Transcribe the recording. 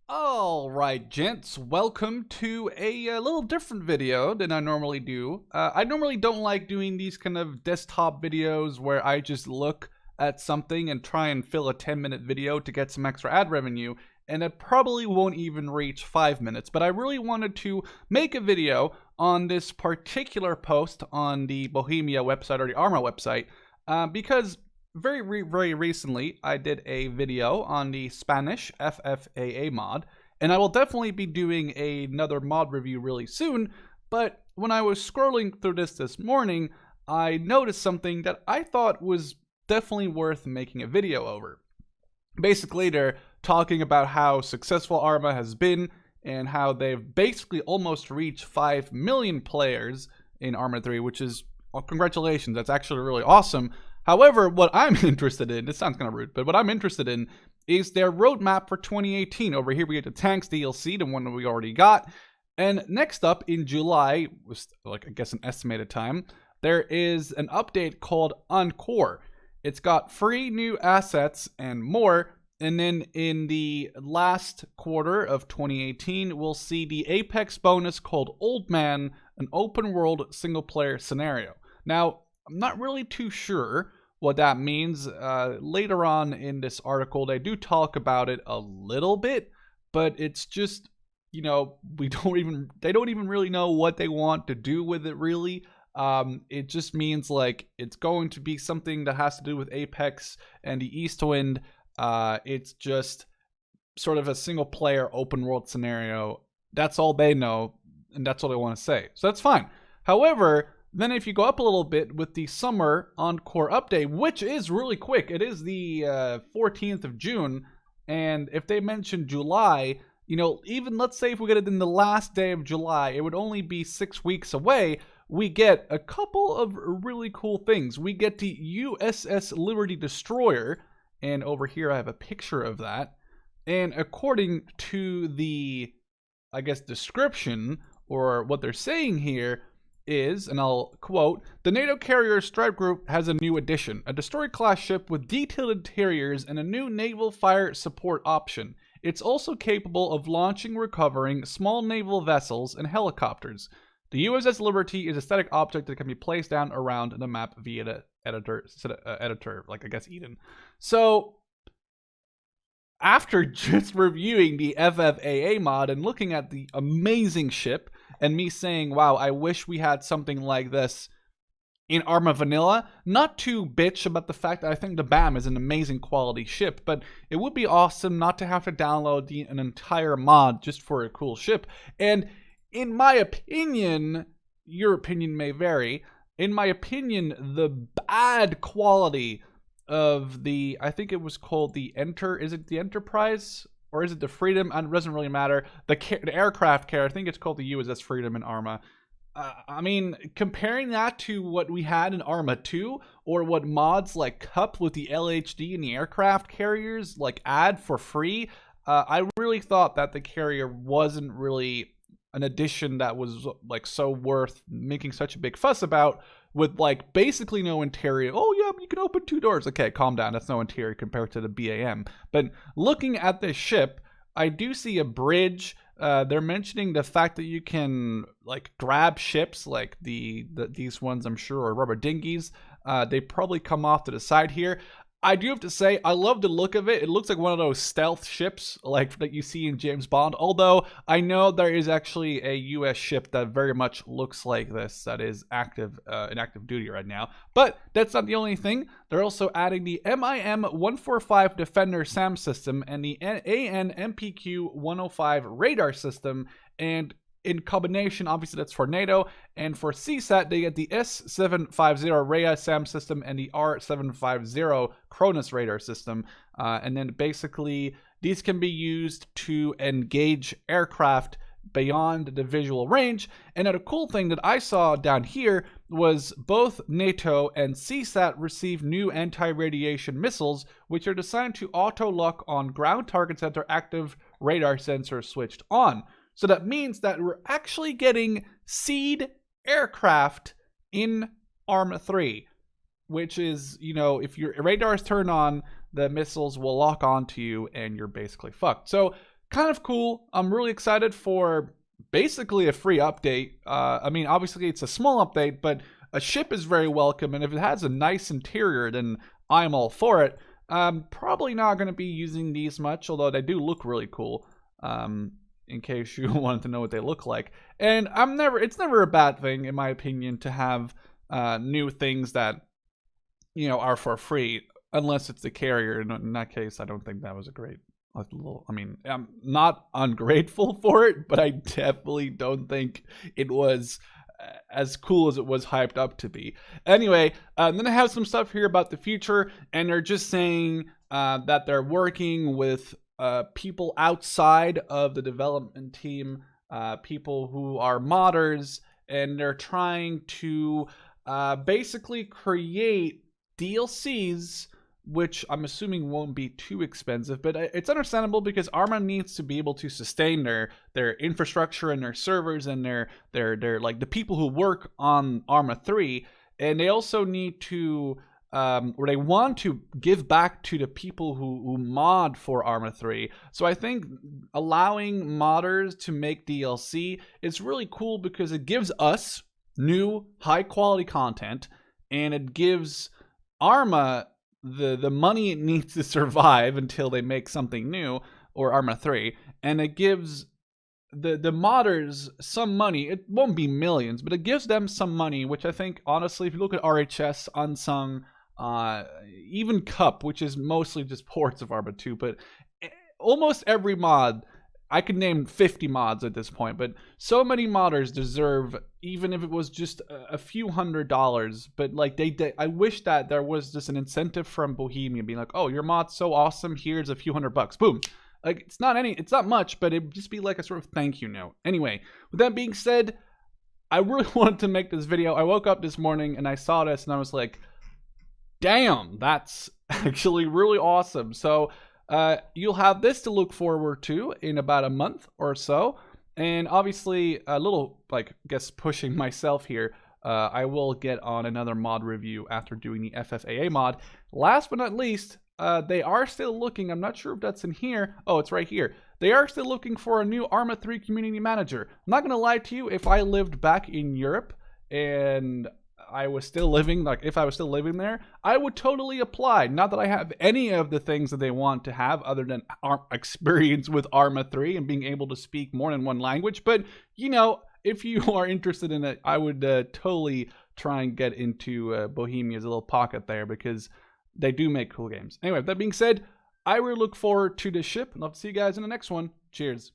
Alright, gents, welcome to a little different video than I normally do. I normally don't like doing these kind of desktop videos where I just look at something and try and fill a 10-minute video to get some extra ad revenue, and it probably won't even reach 5 minutes. But I really wanted to make a video on this particular post on the Bohemia website or the ArmA website because very recently I did a video on the Spanish FFAA mod, and I will definitely be doing another mod review really soon. But when I was scrolling through this morning, I noticed something that I thought was definitely worth making a video over. Basically, they're talking about how successful ArmA has been and how they've basically almost reached 5 million players in ArmA 3, which is, well, congratulations, that's actually really awesome. However, what I'm interested in, this sounds kind of rude, but what I'm interested in is their roadmap for 2018. Over here, we get the Tanks DLC, the one that we already got. And next up in July, was like, I guess, an estimated time, there is an update called Encore. It's got free new assets and more. And then in the last quarter of 2018, we'll see the Apex bonus called Old Man, an open world single player scenario. Now, I'm not really too sure what that means. Later on in this article, they do talk about it a little bit, but it's just, you know, they don't even really know what they want to do with it, really. It just means like it's going to be something that has to do with Apex and the Eastwind. It's just sort of a single player open world scenario. That's all they know, and that's all they want to say. So that's fine. However, then if you go up a little bit with the summer Encore update, which is really quick, it is the 14th of June, and if they mention July, you know, even let's say if we get it in the last day of July, it would only be 6 weeks away. We get a couple of really cool things. We get the USS Liberty destroyer, and over here I have a picture of that. And according to the, I guess, description, or what they're saying here, is, and I'll quote, "The NATO carrier strike group has a new addition, a destroyer-class ship with detailed interiors and a new naval fire support option. It's also capable of launching and recovering small naval vessels and helicopters. The USS Liberty is a static object that can be placed down around the map via the editor, like I guess Eden." So, after just reviewing the FFAA mod and looking at the amazing ship, and me saying, wow, I wish we had something like this in ArmA Vanilla. Not to bitch about the fact that I think the BAM is an amazing quality ship, but it would be awesome not to have to download an entire mod just for a cool ship. And in my opinion, your opinion may vary, in my opinion, the bad quality of the, I think it was called the is it the Enterprise? Or is it the Freedom? It doesn't really matter. The aircraft carrier, I think it's called the USS Freedom in ArmA. I mean, comparing that to what we had in ArmA 2, or what mods like Cup with the LHD and the aircraft carriers like add for free, I really thought that the carrier wasn't really an addition that was like so worth making such a big fuss about, with like basically no interior. Oh yeah, you can open 2 doors. Okay, calm down. That's no interior compared to the BAM. But looking at this ship, I do see a bridge. They're mentioning the fact that you can like grab ships, like these ones I'm sure are rubber dinghies. They probably come off to the side here. I do have to say, I love the look of it. It looks like one of those stealth ships like that you see in James Bond. Although I know there is actually a US ship that very much looks like this that is active in active duty right now. But that's not the only thing. They're also adding the MIM-145 Defender SAM system and the AN-MPQ-105 radar system, and in combination, obviously that's for NATO, and for CSAT, they get the S750 Rhea SAM system and the R750 Cronus radar system. And then basically, these can be used to engage aircraft beyond the visual range. And a cool thing that I saw down here was both NATO and CSAT receive new anti-radiation missiles, which are designed to auto-lock on ground targets that their active radar sensor switched on. So that means that we're actually getting seed aircraft in ArmA 3, which is, you know, if your radar is turned on, the missiles will lock onto you and you're basically fucked. So kind of cool. I'm really excited for basically a free update. I mean, obviously it's a small update, but a ship is very welcome, and if it has a nice interior, then I'm all for it. I'm probably not going to be using these much, although they do look really cool. In case you wanted to know what they look like. And it's never a bad thing, in my opinion, to have new things that, are for free, unless it's the carrier. In that case, I don't think that was a great little, I mean, I'm not ungrateful for it, but I definitely don't think it was as cool as it was hyped up to be. Anyway, then I have some stuff here about the future, and they're just saying that they're working with people outside of the development team, people who are modders, and they're trying to basically create DLCs, which I'm assuming won't be too expensive, but it's understandable because ArmA needs to be able to sustain their infrastructure and their servers and their like the people who work on ArmA 3, and they also need to or they want to give back to the people who mod for ArmA 3. So I think allowing modders to make DLC is really cool because it gives us new high quality content, and it gives ArmA the money it needs to survive until they make something new, or ArmA 3, and it gives the modders some money. It won't be millions, but it gives them some money, which I think, honestly, if you look at RHS, Unsung, even Cup, which is mostly just ports of ArmA 2, but almost every mod, I could name 50 mods at this point, but so many modders deserve, even if it was just a few $100s, but like I wish that there was just an incentive from Bohemia being like, oh, your mod's so awesome, here's a few $100, boom. Like, it's not much, but it'd just be like a sort of thank you note. Anyway, with that being said, I really wanted to make this video. I woke up this morning and I saw this and I was like, damn, that's actually really awesome. So you'll have this to look forward to in about a month or so. And obviously, a little, like, I guess pushing myself here, I will get on another mod review after doing the FFAA mod. Last but not least, they are still looking, I'm not sure if that's in here. Oh, it's right here. They are still looking for a new ArmA 3 community manager. I'm not going to lie to you, if I lived back in Europe and I was still living, like if I was still living there, I would totally apply. Not that I have any of the things that they want to have other than experience with ArmA 3 and being able to speak more than one language. But, if you are interested in it, I would totally try and get into Bohemia's little pocket there because they do make cool games. Anyway, with that being said, I really look forward to this ship, and I'll see you guys in the next one. Cheers.